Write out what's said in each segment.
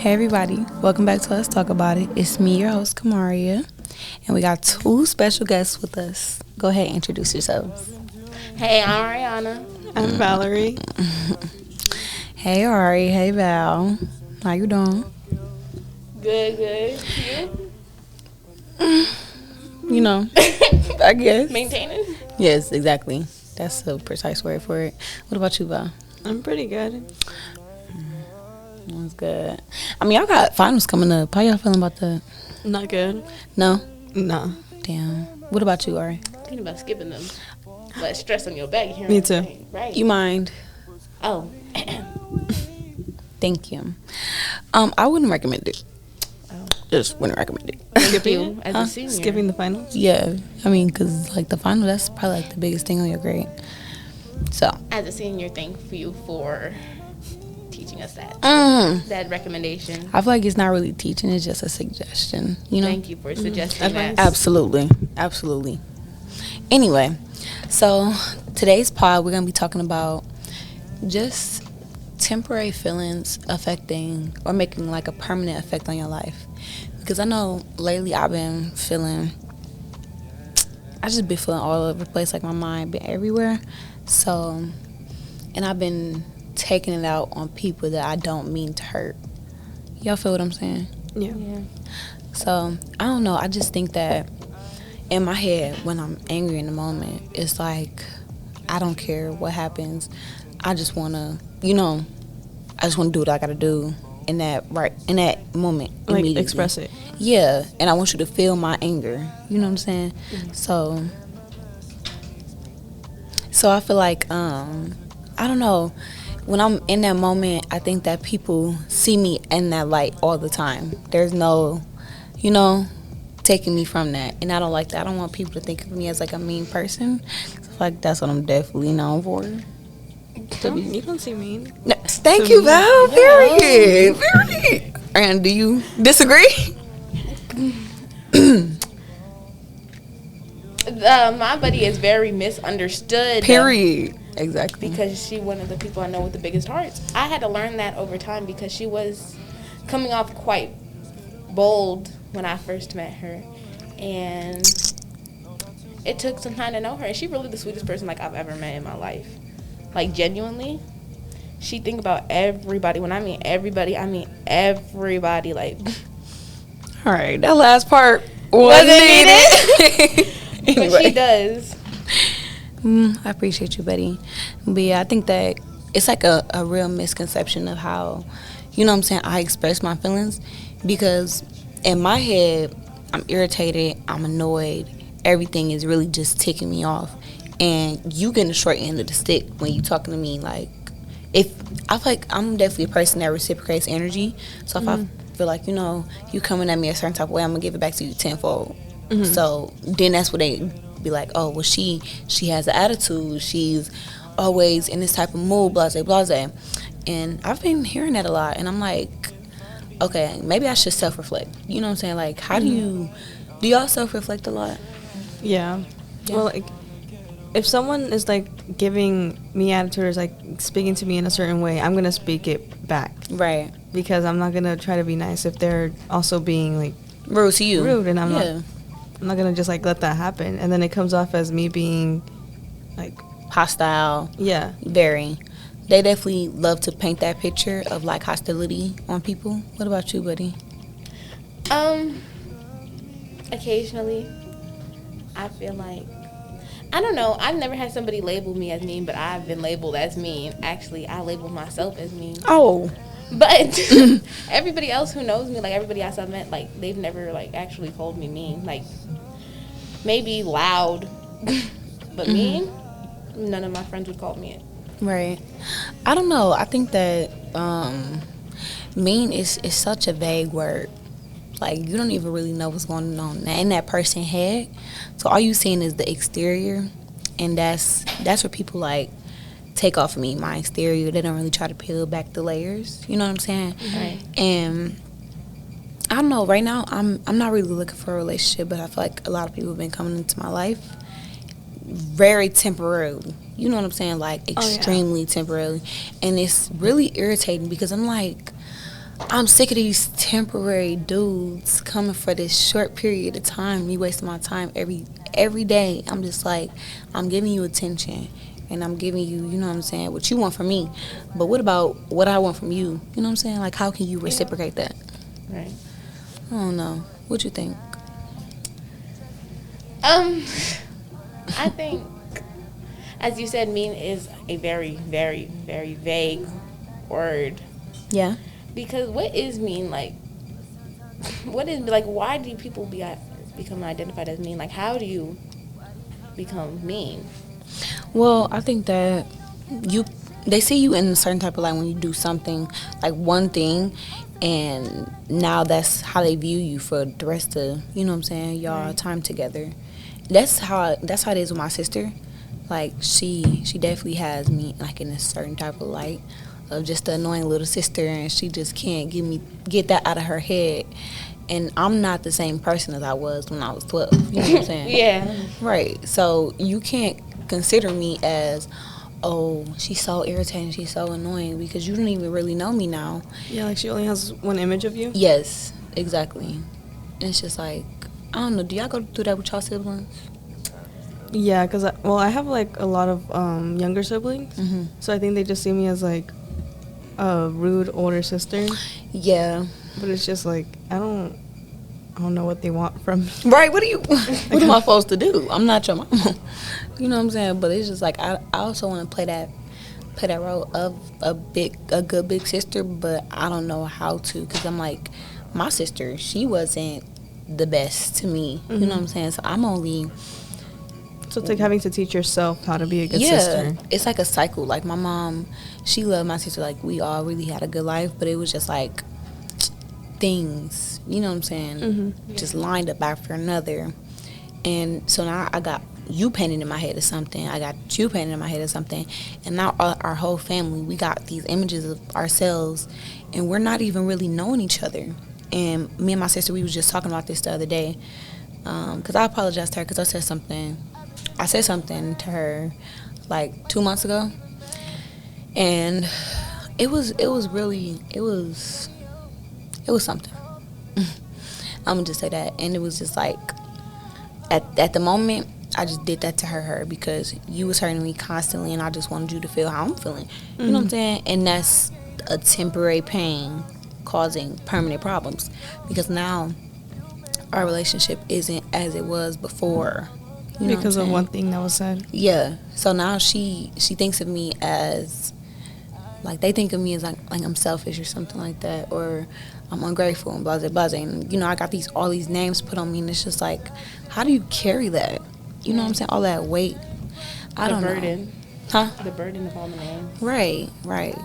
Hey everybody, welcome back to Let's Talk About It. It's me, your host, Kamaria, and we got two special guests with us. Go ahead and introduce yourselves. Hey, I'm Ariana. I'm Valerie. Hey Ari, hey Val. How you doing? Good. You? You know, I guess. Maintaining? Yes, exactly. That's the precise word for it. What about you, Val? I'm pretty good. That's good. I mean, y'all got finals coming up. How y'all feeling about that? Not good. No? No. Damn. What about you, Ari? Thinking about skipping them. But stress on your back. Here Me too. Right. You mind? Oh. Thank you. I wouldn't recommend it. Oh. Just wouldn't recommend it. Thank you as a senior. Skipping the finals? Yeah, I mean, because, like, the final, that's probably, like, the biggest thing on your grade. So. As a senior, thank you for teaching us that. That recommendation. I feel like it's not really teaching, it's just a suggestion, you know? Thank you for suggesting that. Absolutely. Anyway, so today's pod, we're going to be talking about just temporary feelings affecting or making, like, a permanent effect on your life. Because I know lately I've been feeling, I just been feeling all over the place, like my mind been everywhere. So, and I've been taking it out on people that I don't mean to hurt. Y'all feel what I'm saying? Yeah. So, I don't know. I just think that in my head, when I'm angry in the moment, it's like, I don't care what happens. I just want to, I just want to do what I got to do in that moment. Like, immediately. express it. Yeah, and I want you to feel my anger. You know what I'm saying? Mm-hmm. So I feel like, I don't know. When I'm in that moment, I think that people see me in that light all the time. There's no, taking me from that. And I don't like that. I don't want people to think of me as, like, a mean person. I feel like that's what I'm definitely known for. You don't seem mean. No, thank you, Val. Period. And do you disagree? My buddy is very misunderstood. Period. Exactly. Because she one of the people I know with the biggest hearts. I had to learn that over time because she was coming off quite bold when I first met her. And it took some time to know her. And she's really the sweetest person, like, I've ever met in my life. Like, genuinely. She think about everybody. When I mean everybody, I mean everybody. Like, all right, that last part wasn't needed. Anyway. But she does. I appreciate you, Betty. But yeah, I think that it's like a real misconception of how, I express my feelings. Because in my head, I'm irritated, I'm annoyed, everything is really just ticking me off. And you getting the short end of the stick when you talking to me. Like, if I feel like I'm definitely a person that reciprocates energy. So if I feel like, you coming at me a certain type of way, I'm going to give it back to you tenfold. Mm-hmm. So then that's what they be like, oh, well, she has an attitude, she's always in this type of mood, blase. And I've been hearing that a lot, and I'm like, okay, maybe I should self-reflect. You know what I'm saying? Like, how do y'all self-reflect a lot? Yeah. Well, like, if someone is, like, giving me attitude or is, like, speaking to me in a certain way, I'm going to speak it back. Right. Because I'm not going to try to be nice if they're also being, like, rude to you. Rude, and I'm not going to just, like, let that happen. And then it comes off as me being, like, hostile. Yeah. Very. They definitely love to paint that picture of, like, hostility on people. What about you, buddy? Occasionally, I feel like, I don't know, I've never had somebody label me as mean, but I've been labeled as mean. Actually, I labeled myself as mean. Oh. But everybody else who knows me, like, everybody else I've met, like, they've never, like, actually called me mean. Like, maybe loud, but mean, none of my friends would call me it. Right. I don't know. I think that mean is such a vague word. Like, you don't even really know what's going on in that person's head. So all you seeing is the exterior, and that's where people, like, take off of me, my exterior. They don't really try to peel back the layers. You know what I'm saying? Right. And I don't know. Right now, I'm not really looking for a relationship, but I feel like a lot of people have been coming into my life very temporarily. You know what I'm saying? Like, extremely temporarily. And it's really irritating because I'm like, I'm sick of these temporary dudes coming for this short period of time. Me wasting my time every day. I'm just like, I'm giving you attention, and I'm giving you, you know what I'm saying, what you want from me. But what about what I want from you? You know what I'm saying? Like, how can you reciprocate that? Right. I don't know. What you think? I think, as you said, mean is a very, very, very vague word. Yeah. Because what is mean? Like, what is, like, why do people become identified as mean? Like, how do you become mean? Well, I think that they see you in a certain type of light when you do something, like one thing, and now that's how they view you for the rest of, you know what I'm saying, y'all time together. That's how it is with my sister. Like, she definitely has me like in a certain type of light of just the annoying little sister, and she just can't get that out of her head. And I'm not the same person as I was when I was 12. You know what I'm saying? Yeah. Right. So you can't consider me as, oh, she's so irritating, she's so annoying, because you don't even really know me now. Yeah, like she only has one image of you? Yes, exactly. And it's just like, I don't know, do y'all go through that with y'all siblings? Yeah, because, I have, like, a lot of younger siblings. Mm-hmm. So I think they just see me as, like, a rude older sister. Yeah. But it's just, like, I don't know what they want from me. Right, what am I supposed to do? I'm not your mama. You know what I'm saying? But it's just like, I also want to play that role of a good big sister, but I don't know how to, because I'm like, my sister, she wasn't the best to me. You know what I'm saying? So I'm only... So it's like having to teach yourself how to be a good sister. It's like a cycle. Like, my mom, she loved my sister. Like, we all really had a good life, but it was just like things, you know what I'm saying, just lined up after another. And so now I got you painted in my head as something, I got you painted in my head as something, and now our whole family, we got these images of ourselves, and we're not even really knowing each other. And me and my sister, we was just talking about this the other day, because I apologized to her because I said something to her like 2 months ago, and it was something. I'm gonna just say that. And it was just like, at the moment, I just did that to her because you was hurting me constantly, and I just wanted you to feel how I'm feeling. You know what I'm saying? And that's a temporary pain causing permanent problems, because now our relationship isn't as it was before. You know because of one thing that was said. Yeah. So now she thinks of me as, like, they think of me as like I'm selfish or something like that, or I'm ungrateful and blah blah blah. And, you know, I got all these names put on me, and it's just like, how do you carry that? You know what I'm saying? All that weight. I don't know. The burden. Huh? The burden of all the names. Right.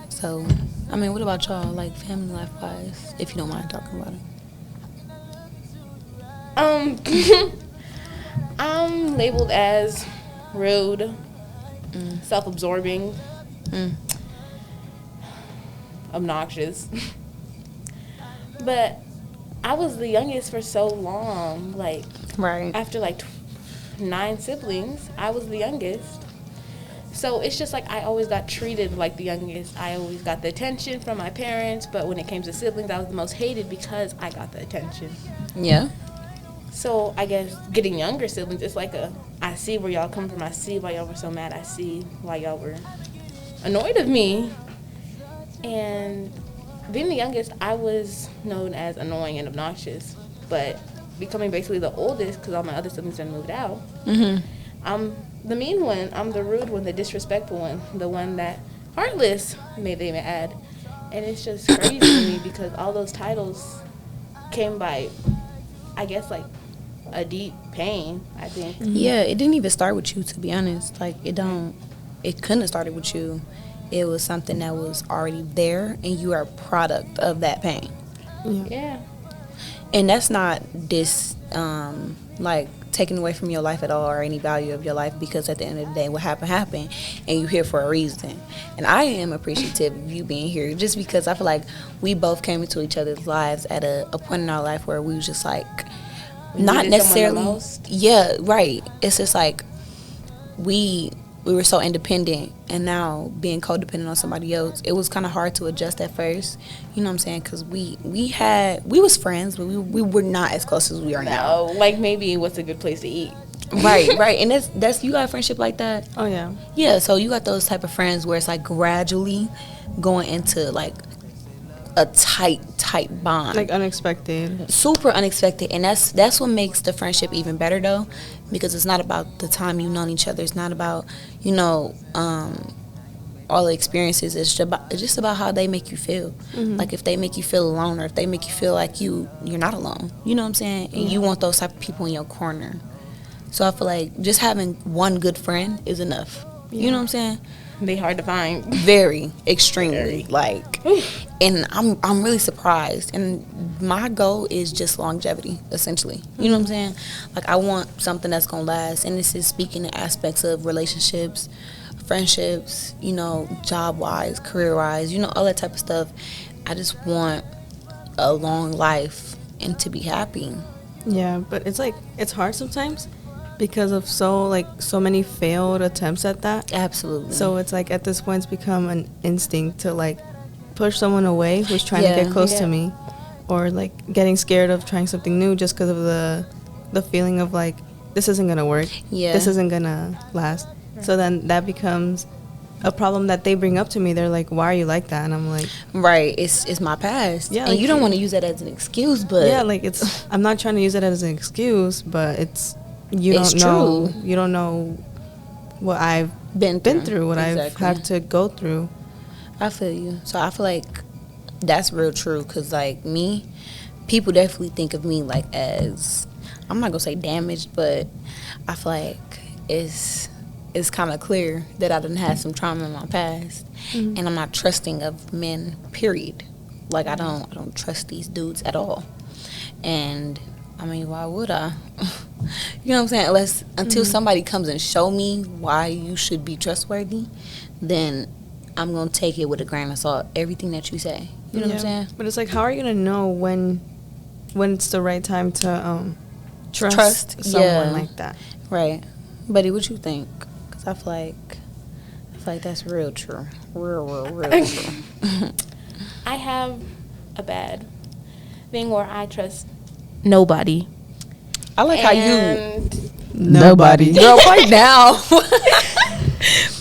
So, I mean, what about y'all, like, family life wise, if you don't mind talking about it? I'm labeled as rude, self-absorbing, obnoxious. But I was the youngest for so long. Like, Right. after like 9 siblings, I was the youngest. So it's just like I always got treated like the youngest. I always got the attention from my parents, but when it came to siblings, I was the most hated because I got the attention. Yeah. So I guess getting younger siblings, it's like I see where y'all come from. I see why y'all were so mad. I see why y'all were annoyed of me. And being the youngest, I was known as annoying and obnoxious. But becoming basically the oldest, because all my other siblings had moved out, I'm the mean one. I'm the rude one, the disrespectful one, the one that heartless, may they add. And it's just crazy to me because all those titles came by, I guess, like, a deep pain, I think. Yeah, it didn't even start with you, to be honest. Like, it couldn't have started with you. It was something that was already there, and you are a product of that pain. Yeah. And that's not like, taken away from your life at all, or any value of your life, because at the end of the day, what happened, and you're here for a reason. And I am appreciative of you being here, just because I feel like we both came into each other's lives at a point in our life where we was just like, not necessarily, yeah, right. It's just like we we were so independent, and now being codependent on somebody else, it was kind of hard to adjust at first. You know what I'm saying? Because we was friends, but we were not as close as we are now. No, like maybe what's a good place to eat. Right, and that's you got a friendship like that. Oh yeah. Yeah, so you got those type of friends where it's like gradually going into like a tight bond, Like unexpected. super unexpected, and that's what makes the friendship even better though, because it's not about the time you've known each other. It's not about all the experiences. It's just about how they make you feel. Like if they make you feel alone, or if they make you feel like you're not alone. You know what I'm saying? And you want those type of people in your corner. So I feel like just having one good friend is enough. You know what I'm saying? They hard to find. Very, extremely, like, and I'm really surprised. And my goal is just longevity, essentially. You know what I'm saying? Like, I want something that's gonna last, and this is speaking in aspects of relationships, friendships, job wise, career wise, all that type of stuff. I just want a long life and to be happy. Yeah, but it's hard sometimes because of so many failed attempts at that. Absolutely. So it's like at this point it's become an instinct to like push someone away who's trying to get close to me, or like getting scared of trying something new just because of the feeling of like this isn't gonna work. Yeah. This isn't gonna last. So then that becomes a problem that they bring up to me. They're like, "Why are you like that?" And I'm like, right, it's my past. Yeah, and like, you don't want to use that as an excuse, but yeah, like I'm not trying to use it as an excuse, but you It's don't know what I've been through, what I've had to go through. I feel you. So I feel like that's real true, because like me, people definitely think of me like as, I'm not gonna say damaged, but I feel like it's kind of clear that I done had some trauma in my past, and I'm not trusting of men, period. Like I don't trust these dudes at all. And I mean, why would I? You know what I'm saying? Until somebody comes and show me why you should be trustworthy, then I'm going to take it with a grain of salt, everything that you say. You know what I'm saying? But it's like, how are you going to know when it's the right time to trust someone like that? Right. Buddy, what you think? Because I feel like that's real true. Real true. I have a bad thing where I trust nobody. I like how you... Nobody. Girl, fight down.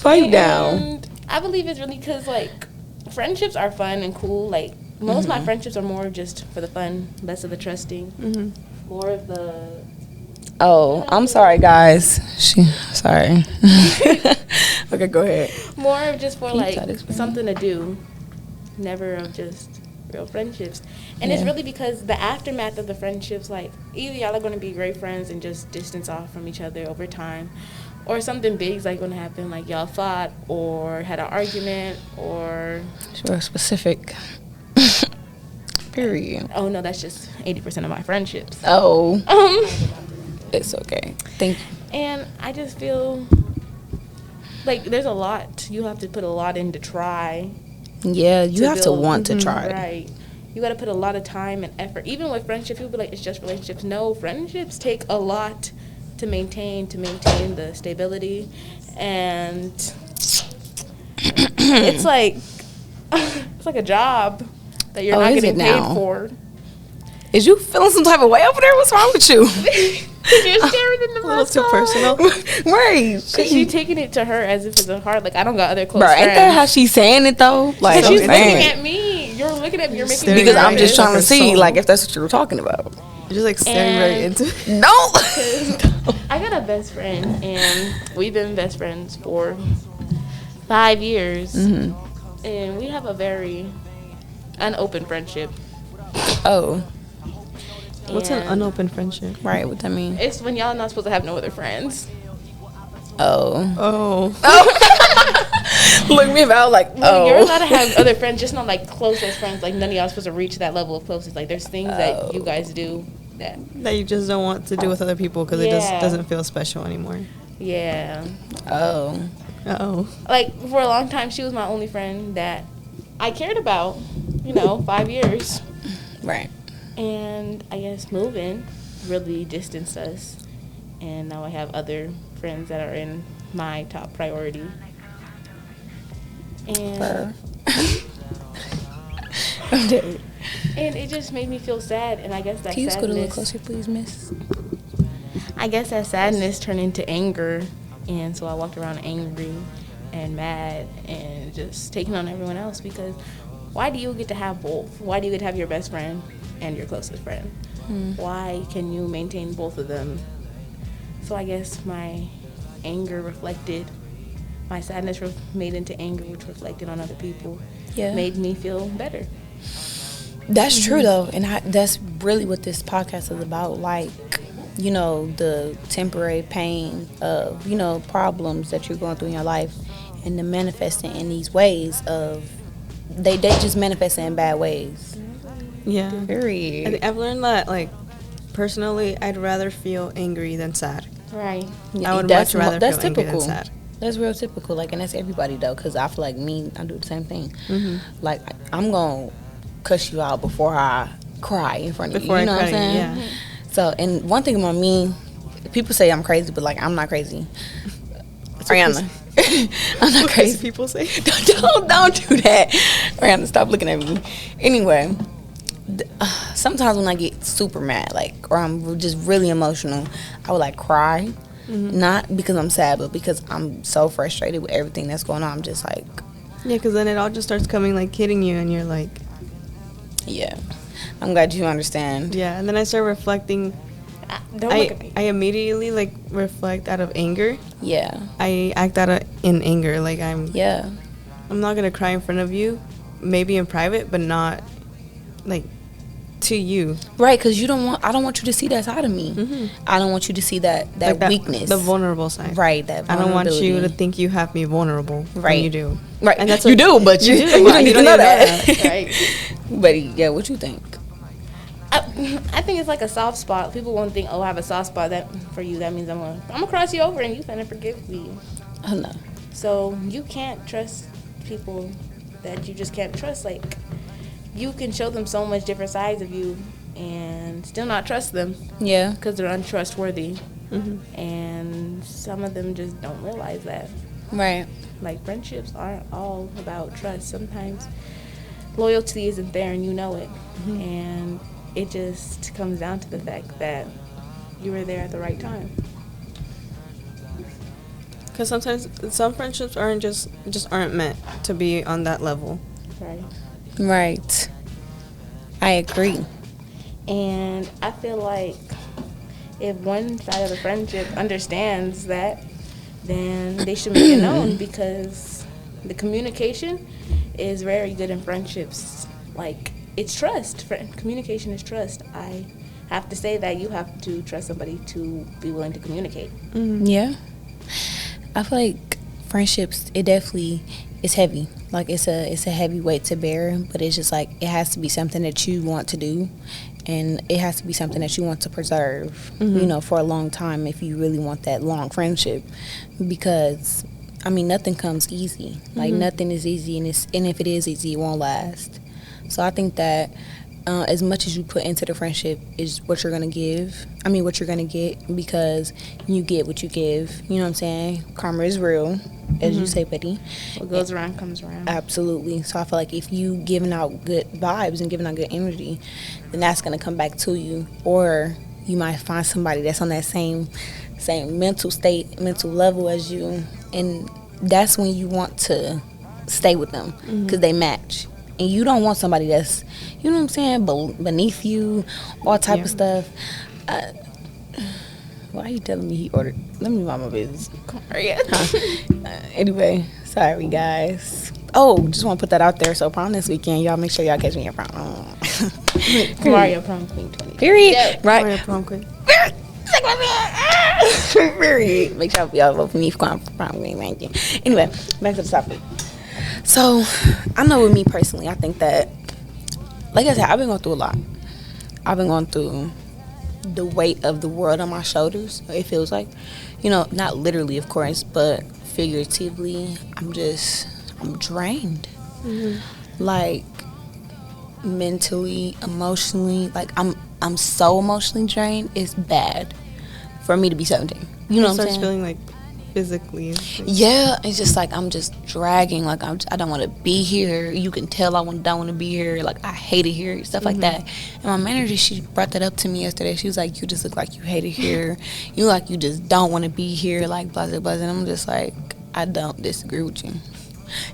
Fight down. And I believe it's really because, like, friendships are fun and cool. Like, most of my friendships are more just for the fun, less of the trusting. More of the... Oh, I'm sorry, guys. Sorry. Okay, go ahead. More of just for, like, try to explain? something to do. Never of just real friendships. And it's really because the aftermath of the friendships, like, either y'all are going to be great friends and just distance off from each other over time, or something big's like going to happen, like y'all fought or had an argument or... Sure, specific. Period. Oh, no, that's just 80% of my friendships. Oh. It's okay. Thank you. And I just feel like there's a lot. You have to put a lot in to try. Yeah, you have to build. want to try. Right. You got to put a lot of time and effort. Even with friendships, people be like, it's just relationships. No, friendships take a lot to maintain the stability. And it's like a job that you're not getting paid for. Is you feeling some type of way over there? What's wrong with you? You're staring in the A little too personal. Right. Because she's taking it to her as if it's a heart. Like, I don't got other close Bro, friends. ain't that how she's saying it, though? Like, She's looking at me. You're looking at me. You're making me because I'm just nervous. trying to Her see, soul. like, if that's what you were talking about. You're just like staring right into it. No. I got a best friend, and we've been best friends for 5 years. And we have a very unopened friendship. Oh. What's an And unopened friendship? Right, what that mean? It's when y'all not supposed to have no other friends. Oh. Oh. Look me about like, Well, you're allowed to have other friends, just not like closest friends. Like, none of y'all supposed to reach that level of closeness. Like, there's things that you guys do that. That you just don't want to do with other people because it just Yeah. doesn't feel special anymore. Yeah. Oh. Uh-oh. Like, for a long time, she was my only friend that I cared about, 5 years. Right. And I guess moving really distanced us. And now I have other friends that are in my top priority. And I'm dead. And it just made me feel sad, and I guess that Can you scoot a little sadness, closer, please, miss? I guess that sadness turned into anger, and so I walked around angry and mad and just taking on everyone else, because why do you get to have both? Why do you get to have your best friend and your closest friend? Why can you maintain both of them? So I guess my anger reflected, my sadness made into anger, which reflected on other people, made me feel better. That's true, though, and that's really what this podcast is about. Like, you know, the temporary pain of, you know, problems that you're going through in your life, and the manifesting in these ways of, they just manifest in bad ways. Yeah. Period. I've learned that, like, personally, I'd rather feel angry than sad. Right. I would much rather feel angry than sad. That's real typical. Like, and that's everybody, though, because I feel like I do the same thing. Mm-hmm. Like, I'm going to cuss you out before I cry in front of you. You know what I'm saying? Yeah. So, and one thing about me, people say I'm crazy, but, like, I'm not crazy. Ariana. I'm not crazy. People say. Don't do that. Ariana, stop looking at me. Anyway, sometimes when I get super mad, like, or I'm just really emotional, I would, like, cry. Mm-hmm. Not because I'm sad, but because I'm so frustrated with everything that's going on. I'm just like... Yeah, because then it all just starts coming, like, hitting you, and you're like... Yeah. I'm glad you understand. Yeah, and then I start reflecting... Don't look at me. I immediately, like, reflect out of anger. Yeah. I act out in anger. Like, I'm not going to cry in front of you. Maybe in private, but not, like, to you. Right, because I don't want you to see that side of me. Mm-hmm. I don't want you to see that like weakness. The vulnerable side. Right, that vulnerability. I don't want you to think you have me vulnerable. Right. When you do. Right. And that's you do, but you don't need to know that. Right. But, yeah, what you think? I think it's like a soft spot. People won't think, oh, I have a soft spot that for you. That means I'm gonna cross you over and you finna forgive me. Oh, no. So you can't trust people that you just can't trust. Like, you can show them so much different sides of you and still not trust them. Yeah. Because they're untrustworthy. Mm-hmm. And some of them just don't realize that. Right. Like, friendships aren't all about trust. Sometimes loyalty isn't there and you know it. Mm-hmm. And it just comes down to the fact that you were there at the right time. Because sometimes some friendships aren't meant to be on that level. Right. Right. I agree. And I feel like if one side of the friendship understands that, then they should make it known, because the communication is very good in friendships. Like, it's trust. Communication is trust. I have to say that you have to trust somebody to be willing to communicate. Mm-hmm. Yeah. I feel like friendships, it definitely is heavy. Like, it's a heavy weight to bear, but it's just like, it has to be something that you want to do, and it has to be something that you want to preserve, you know, for a long time if you really want that long friendship. Because, I mean, nothing comes easy. Like, nothing is easy, and if it is easy, it won't last. So I think that as much as you put into the friendship is what you're going to give. I mean, what you're going to get, because you get what you give. You know what I'm saying? Karma is real, as you say, Betty. What goes around comes around. Absolutely. So I feel like if you giving out good vibes and giving out good energy, then that's going to come back to you. Or you might find somebody that's on that same mental state, mental level as you, and that's when you want to stay with them, because they match. And you don't want somebody that's, you know what I'm saying, beneath you, all type of stuff. Why are you telling me he ordered? Let me mind my business. Anyway, sorry, guys. Oh, just want to put that out there. So prom this weekend, y'all make sure y'all catch me at prom. Mario Prom Queen 20. Period. Yeah. Right. Mario Prom Queen. Period. Make sure y'all vote for me for prom queen. Thank you. Anyway, back to the topic. So, I know with me personally, I think that, like I said, I've been going through a lot. I've been going through the weight of the world on my shoulders, it feels like. You know, not literally, of course, but figuratively, I'm drained. Like, mentally, emotionally, like, I'm so emotionally drained, it's bad for me to be 17. You know what I'm saying? Feeling like physically. Yeah, it's just like I'm just dragging. Like I don't want to be here. You can tell don't want to be here. Like I hate it here, stuff like that. And my manager, she brought that up to me yesterday. She was like, "You just look like you hate it here. You like you just don't want to be here." Like blah blah blah. And I'm just like, I don't disagree with you.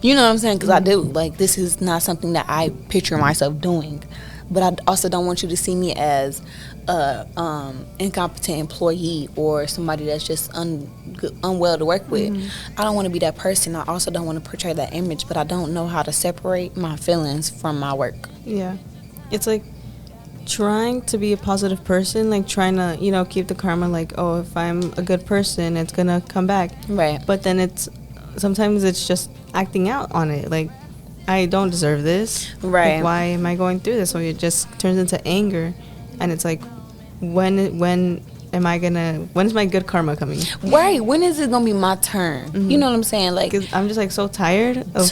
You know what I'm saying? Because I do. Like this is not something that I picture myself doing. But I also don't want you to see me as a incompetent employee or somebody that's just unwell to work with. I don't want to be that person. I also don't want to portray that image, but I don't know how to separate my feelings from my work. Yeah. It's like trying to be a positive person, like trying to, keep the karma, like, oh, if I'm a good person, it's going to come back. Right. But then sometimes it's just acting out on it. Like, I don't deserve this. Right. Like, why am I going through this? So it just turns into anger. And it's like, when is my good karma coming? Right. When is it gonna be my turn? You know what I'm saying? Like, 'cause I'm just like so tired of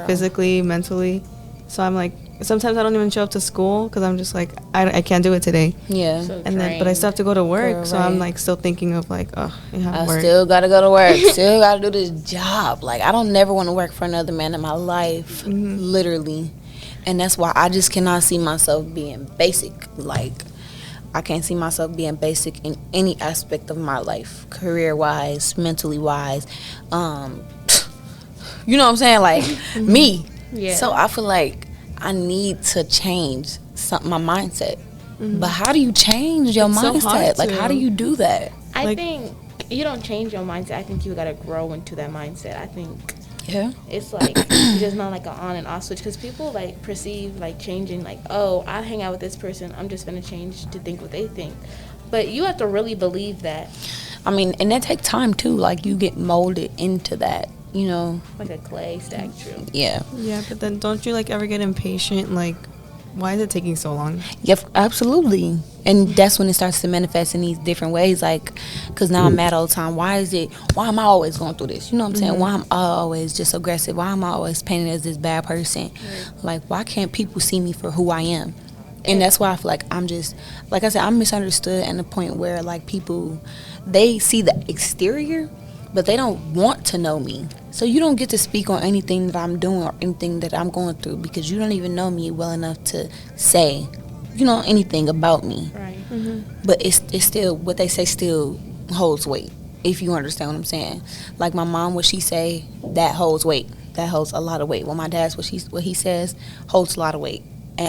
physically, mentally. So I'm like, sometimes I don't even show up to school because I'm just like, I can't do it today. Yeah. So But I still have to go to work. Girl, so I'm like still thinking of like, oh, I have work. Still gotta go to work. Still gotta do this job. Like I don't never want to work for another man in my life. Literally. And that's why I just cannot see myself being basic. Like I can't see myself being basic in any aspect of my life, career wise, mentally wise. You know what I'm saying? Like me. Yeah. So I feel like I need to change my mindset. But how do you change your It's so mindset? hard Like to. how do you do that? I think you don't change your mindset. I think you gotta grow into that mindset. I think Yeah. it's like it's just not like an on and off switch, because people like perceive like changing, like, oh, I hang out with this person, I'm just gonna change to think what they think. But you have to really believe that. I mean, and that takes time too. Like you get molded into that, Like a clay statue. Yeah. Yeah, but then don't you like ever get impatient? Like, why is it taking so long? Yep, absolutely. And that's when it starts to manifest in these different ways. Like, because now I'm mad all the time. Why am I always going through this? You know what I'm saying? Why am I always just aggressive? Why am I always painted as this bad person? Like, why can't people see me for who I am? And that's why I feel like I'm just, like I said, I'm misunderstood at the point where, like, people, they see the exterior, but they don't want to know me. So you don't get to speak on anything that I'm doing or anything that I'm going through because you don't even know me well enough to say, anything about me. Right. But it's still, what they say still holds weight, if you understand what I'm saying. Like my mom, what she say, that holds weight. That holds a lot of weight. Well, my dad's, what he says holds a lot of weight. And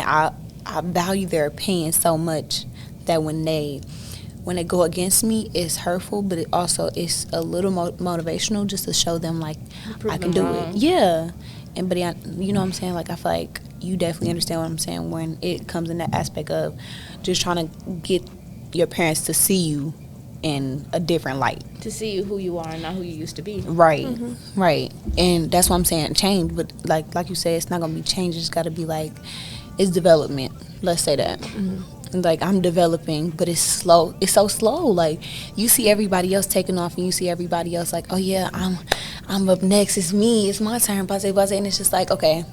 I value their opinion so much that when they go against me, it's hurtful, but it also is a little motivational just to show them, like, I can do it. Yeah. But you know what I'm saying? Like, I feel like you definitely understand what I'm saying when it comes in that aspect of just trying to get your parents to see you in a different light. To see you who you are and not who you used to be. Right. Right. And that's what I'm saying, change. But like you said, it's not going to be change. It's got to be like, it's development. Let's say that. Like, I'm developing, but it's slow. It's so slow. Like, you see everybody else taking off, and you see everybody else like, oh yeah, I'm up next. It's me. It's my turn. Base. And it's just like, okay,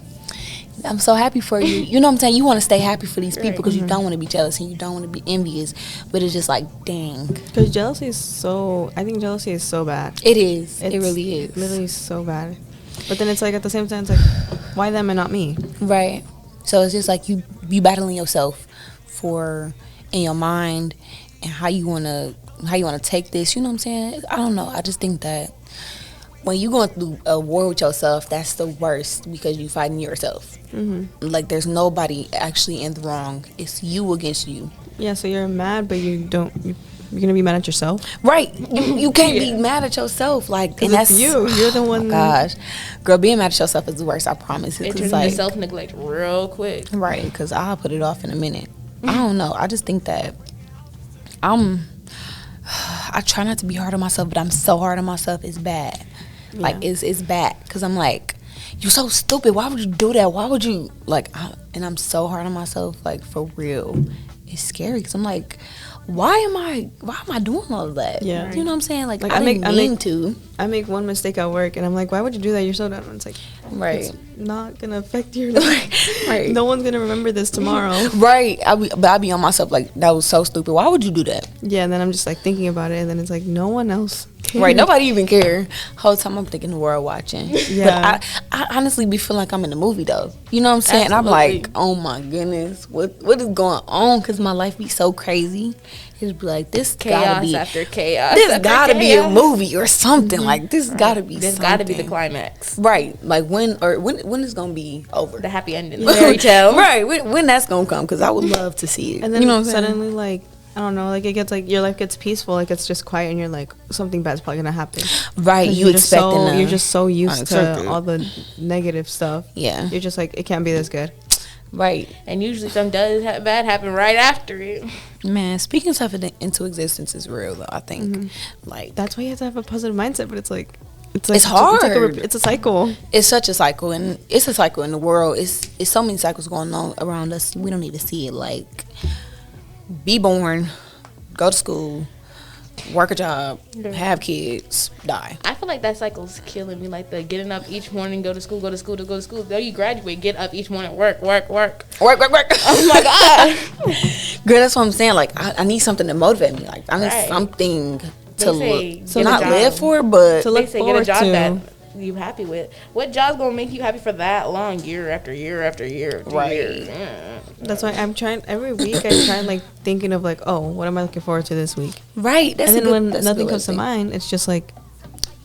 I'm so happy for you. You know what I'm saying? You want to stay happy for these people because you don't want to be jealous and you don't want to be envious. But it's just like, dang. Because jealousy is so bad. It is. It really is. Literally so bad. But then it's like, at the same time, it's like, why them and not me? Right. So it's just like you battling yourself in your mind and how you wanna take this. You know what I'm saying? I don't know. I just think that when you going through a war with yourself, that's the worst because you fighting yourself. Like there's nobody actually in the wrong. It's you against you. Yeah. So you're mad, but you're gonna be mad at yourself. Right. You can't be mad at yourself. Like, and that's you. You're the one. Oh gosh, girl, being mad at yourself is the worst. I promise. It turns into self-neglect real quick. Right. Because I'll put it off in a minute. I don't know. I just think that I try not to be hard on myself, but I'm so hard on myself. It's bad. Yeah. Like, it's bad. Because I'm like, you're so stupid. Why would you do that? Why would you? Like, and I'm so hard on myself, like, for real. It's scary because I'm like, why am I doing all of that? Yeah. You know what I'm saying? Like I didn't mean to. I make one mistake at work, and I'm like, why would you do that? You're so dumb. And it's like, right. not gonna affect your life. Right. No one's gonna remember this tomorrow. Right. I be on myself like, that was so stupid. Why would you do that? Yeah, and then I'm just like thinking about it, and then it's like no one else cares. Right. Nobody even care. Whole time I'm thinking the world watching. Yeah. But I honestly be feeling like I'm in a movie though. You know what I'm saying? Absolutely. I'm like, oh my goodness, what is going on? Because my life be so crazy. It'd be like, this gotta Chaos be after chaos. this after gotta be a chaos. movie or something. Like this gotta be. This something. gotta be the climax. Right. Like when is gonna be over? The happy ending. The fairy tale. Right. When that's gonna come? Because I would love to see it. And then you know what I'm saying? suddenly, like, I don't know, like it gets like your life gets peaceful, like it's just quiet, and you're like something bad's probably gonna happen. Right. 'Cause You expecting you're just so used to unexpected. all the negative stuff. Yeah. You're just like, it can't be this good. Right. And usually something bad happen right after it. Man, speaking stuff into existence is real though. I think like That's why you have to have a positive mindset, but it's hard. It's hard. It's a cycle. it's such a cycle, and it's a cycle in the world. It's so many cycles going on around us. We don't need to see it. Like, be born, go to school, work a job, have kids, die. I feel like that cycle's killing me. Like the getting up each morning, go to school. Though you graduate, get up each morning, work. Work. Oh my god, girl, that's what I'm saying. Like, I need something to motivate me. Like, I need Right. something They to say look, get a not job. live for, but To look They say get a forward job to. that you happy with. What job's gonna make you happy for that long, year after year after year after Right. year? That's why I'm trying every week. I try like thinking of like, oh, what am I looking forward to this week? right. That's And a then good, when that's a nothing good comes to way mind, it's just like,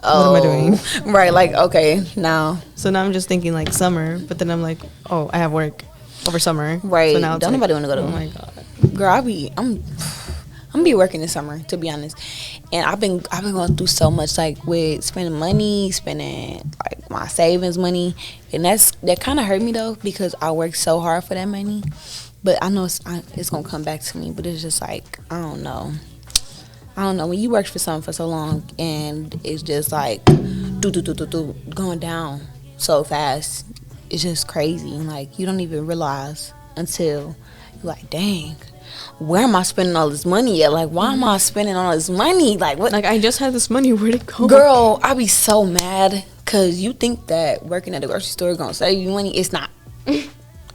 Oh, what am I doing? Right. Like, okay, now. So now I'm just thinking like summer, but then I'm like, oh, I have work over summer. Right. So now it's Don't like, nobody wanna go to. Oh my god. Girl, I'm be working this summer, to be honest. And I've been going through so much, like with spending money, spending like my savings money, and that kind of hurt me though, because I worked so hard for that money. But I know it's gonna come back to me. But it's just like, I don't know when you work for something for so long and it's just like going down so fast. It's just crazy, and like you don't even realize until you're like, dang, where am I spending all this money at? Like, why am I spending all this money? Like, what? Like I just had this money. Where'd it go? Girl, I be so mad because you think that working at the grocery store is gonna save you money. It's not.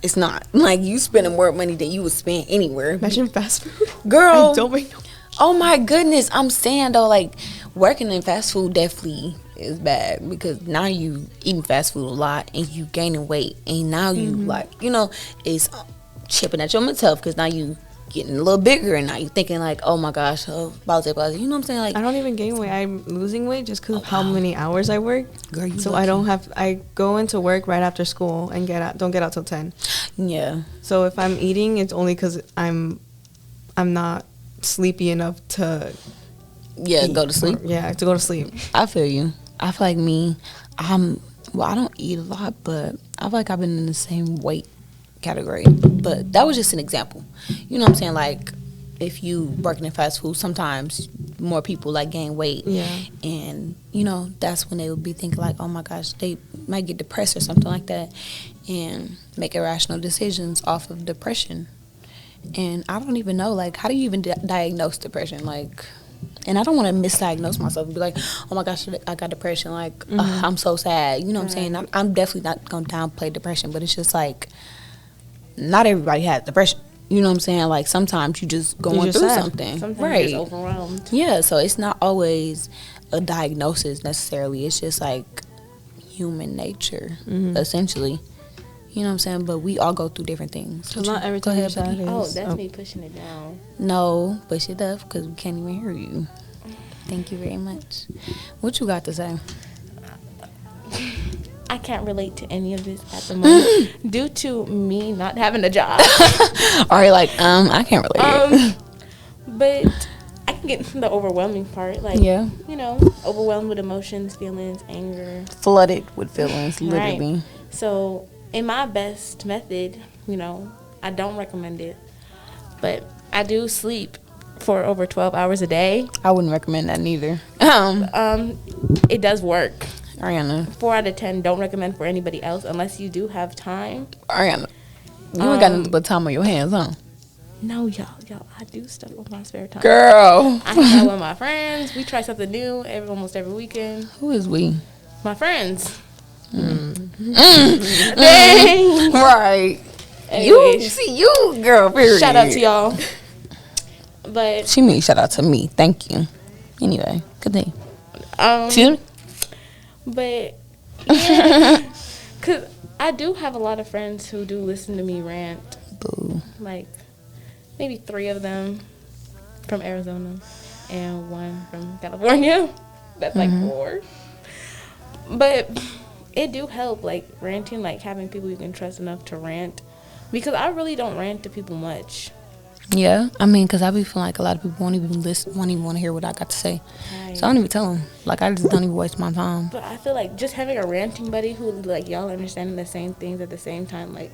It's not. Like, you spending more money than you would spend anywhere. Imagine fast food. Girl. I don't make no. Oh my goodness, I'm saying though, like, working in fast food definitely is bad, because now you eating fast food a lot and you gaining weight, and now you like, it's chipping at your mental health, because now you getting a little bigger, and now you thinking like, oh my gosh, blah, you know what I'm saying? Like, I don't even gain weight. I'm losing weight just because of how many hours I work. Girl, you so lucky. I go into work right after school and don't get out till 10. Yeah. So if I'm eating, it's only because I'm not sleepy enough to eat. Go to sleep. Yeah, to go to sleep. I feel you. I feel like me, I don't eat a lot, but I feel like I've been in the same weight category. But that was just an example. You know what I'm saying? Like, if you working in fast food, sometimes more people like gain weight. Yeah. And, that's when they would be thinking like, oh my gosh, they might get depressed or something like that, and make irrational decisions off of depression. And I don't even know, like, how do you even diagnose depression? Like, and I don't want to misdiagnose myself and be like, oh my gosh, I got depression. Like, I'm so sad. You know what I'm saying? I'm definitely not going to downplay depression, but it's just like, not everybody has depression. You know what I'm saying? Like, sometimes you just going through sad. something. Sometimes right. you're just overwhelmed. Yeah, so it's not always a diagnosis necessarily. It's just like human nature, essentially. You know what I'm saying? But we all go through different things. So not every time you're sad is... Oh, that's me pushing it down. No, push it up, because we can't even hear you. Thank you very much. What you got to say? I can't relate to any of this at the moment due to me not having a job. All right, like, I can't relate. But I can get the overwhelming part. Like, Yeah. Overwhelmed with emotions, feelings, anger. Flooded with feelings, literally. Right. So, in my best method, I don't recommend it. But I do sleep for over 12 hours a day. I wouldn't recommend that neither. It does work. Ariana. 4 out of 10 don't recommend for anybody else unless you do have time. Ariana. You ain't got nothing but time on your hands, huh? No, y'all, I do stuff with my spare time. Girl. I hang out with my friends. We try something new almost every weekend. Who is we? My friends. Dang. Right. Anyways, You, girl, period. shout out to y'all. But She means shout out to me. Thank you. Anyway, good day. Excuse me? But yeah, cause I do have a lot of friends who do listen to me rant. Boo. Like maybe 3 of them from Arizona and 1 from California. That's like 4. But it do help, like ranting, like having people you can trust enough to rant, because I really don't rant to people much. Yeah, I mean, because I be feeling like a lot of people won't even listen, won't even want to hear what I got to say. Right. So I don't even tell them. Like, I just don't even waste my time. But I feel like just having a ranting buddy who, like, y'all understanding the same things at the same time. Like,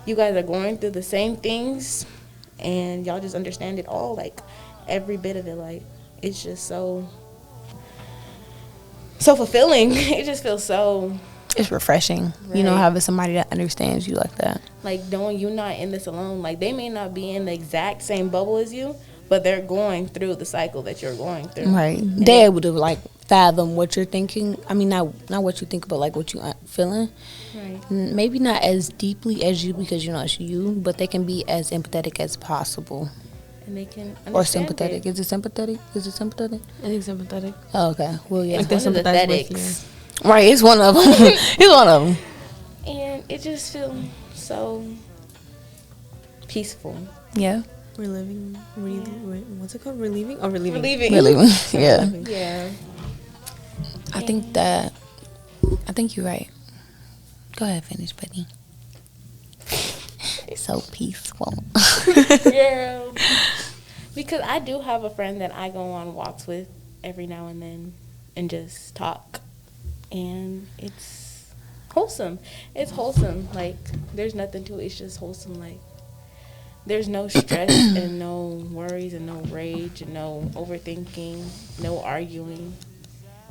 you guys are going through the same things, and y'all just understand it all, like, every bit of it. Like, it's just so fulfilling. It just feels so... It's refreshing. Right. You know, having somebody that understands you like that. Like, knowing you're not in this alone. Like, they may not be in the exact same bubble as you, but they're going through the cycle that you're going through. Right. And they're able to, like, fathom what you're thinking. I mean, not what you think, but, like, what you're feeling. Right. Maybe not as deeply as you, because, you know, it's you, but they can be as empathetic as possible. And they can understand. Or sympathetic. Is it sympathetic? I think sympathetic. Oh, okay. Well, yeah. Like they're sympathetic with you. Right, it's one of them. It's one of them. And it just feels so peaceful. Yeah. What's it called? Relieving? Oh, relieving. Relieving. Yeah. Yeah. I think you're right. Go ahead, finish, buddy. It's so peaceful. Girl. Because I do have a friend that I go on walks with every now and then and just talk. And it's wholesome. It's wholesome. Like, there's nothing to it. It's just wholesome. Like, there's no stress and no worries and no rage and no overthinking, no arguing.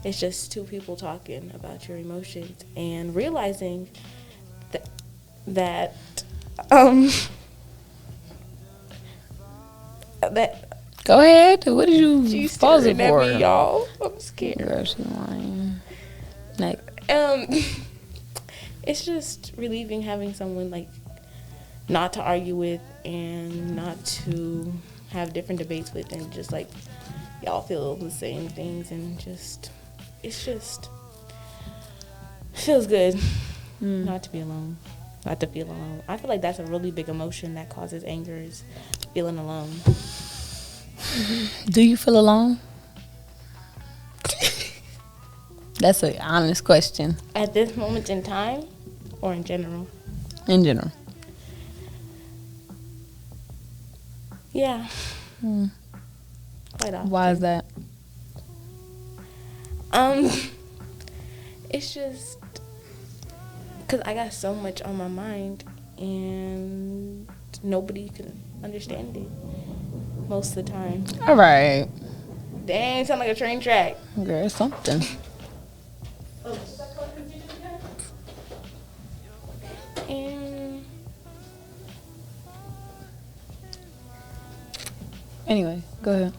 It's just 2 people talking about your emotions and realizing that Go ahead. What did you she's pause it staring for? at me, y'all. I'm scared. Girl, she lying. Like, it's just relieving having someone, like, not to argue with and not to have different debates with, and just, like, y'all feel the same things, and just, it's just, feels good not to be alone, not to feel alone. I feel like that's a really big emotion that causes anger, is feeling alone. Do you feel alone? That's an honest question. At this moment in time, or in general? In general. Yeah. Quite often. Why is that? It's just because I got so much on my mind, and nobody can understand it most of the time. All right. Dang, sound like a train track. Girl, it's something. And anyway, go ahead.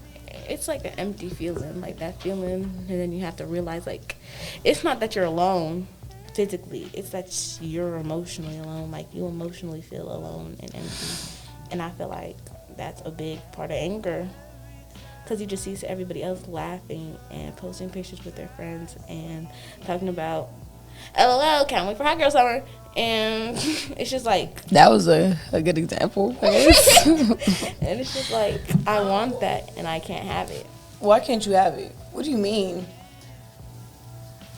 it's like an empty feeling, like that feeling, and then you have to realize, like, it's not that you're alone physically, it's that you're emotionally alone. Like, you emotionally feel alone and empty. And I feel like that's a big part of anger, because you just see everybody else laughing and posting pictures with their friends and talking about LOL, can't wait for Hot Girl Summer. And it's just like... That was a good example, I guess. And it's just like, I want that and I can't have it. Why can't you have it? What do you mean?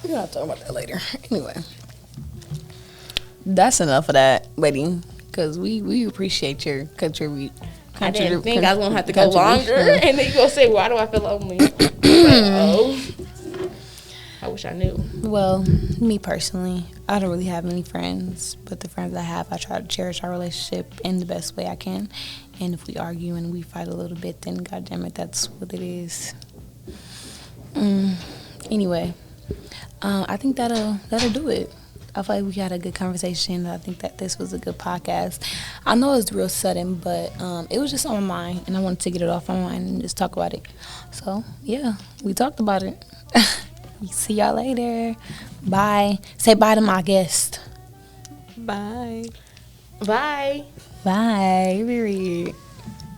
We're going to have to talk about that later. Anyway. That's enough of that, buddy. Because we appreciate your contribute. I didn't think I was going to have to go longer. And then you going to say, why do I feel lonely? Like, oh. I wish I knew. Well, me personally, I don't really have any friends, but the friends I have, I try to cherish our relationship in the best way I can. And if we argue and we fight a little bit, then goddammit, that's what it is. Anyway, I think that'll do it. I feel like we had a good conversation. I think that this was a good podcast. I know it's real sudden, but it was just on my mind, and I wanted to get it off my mind and just talk about it. So, yeah, we talked about it. See y'all later. Bye. Say bye to my guest. Bye. Bye. Bye. Period.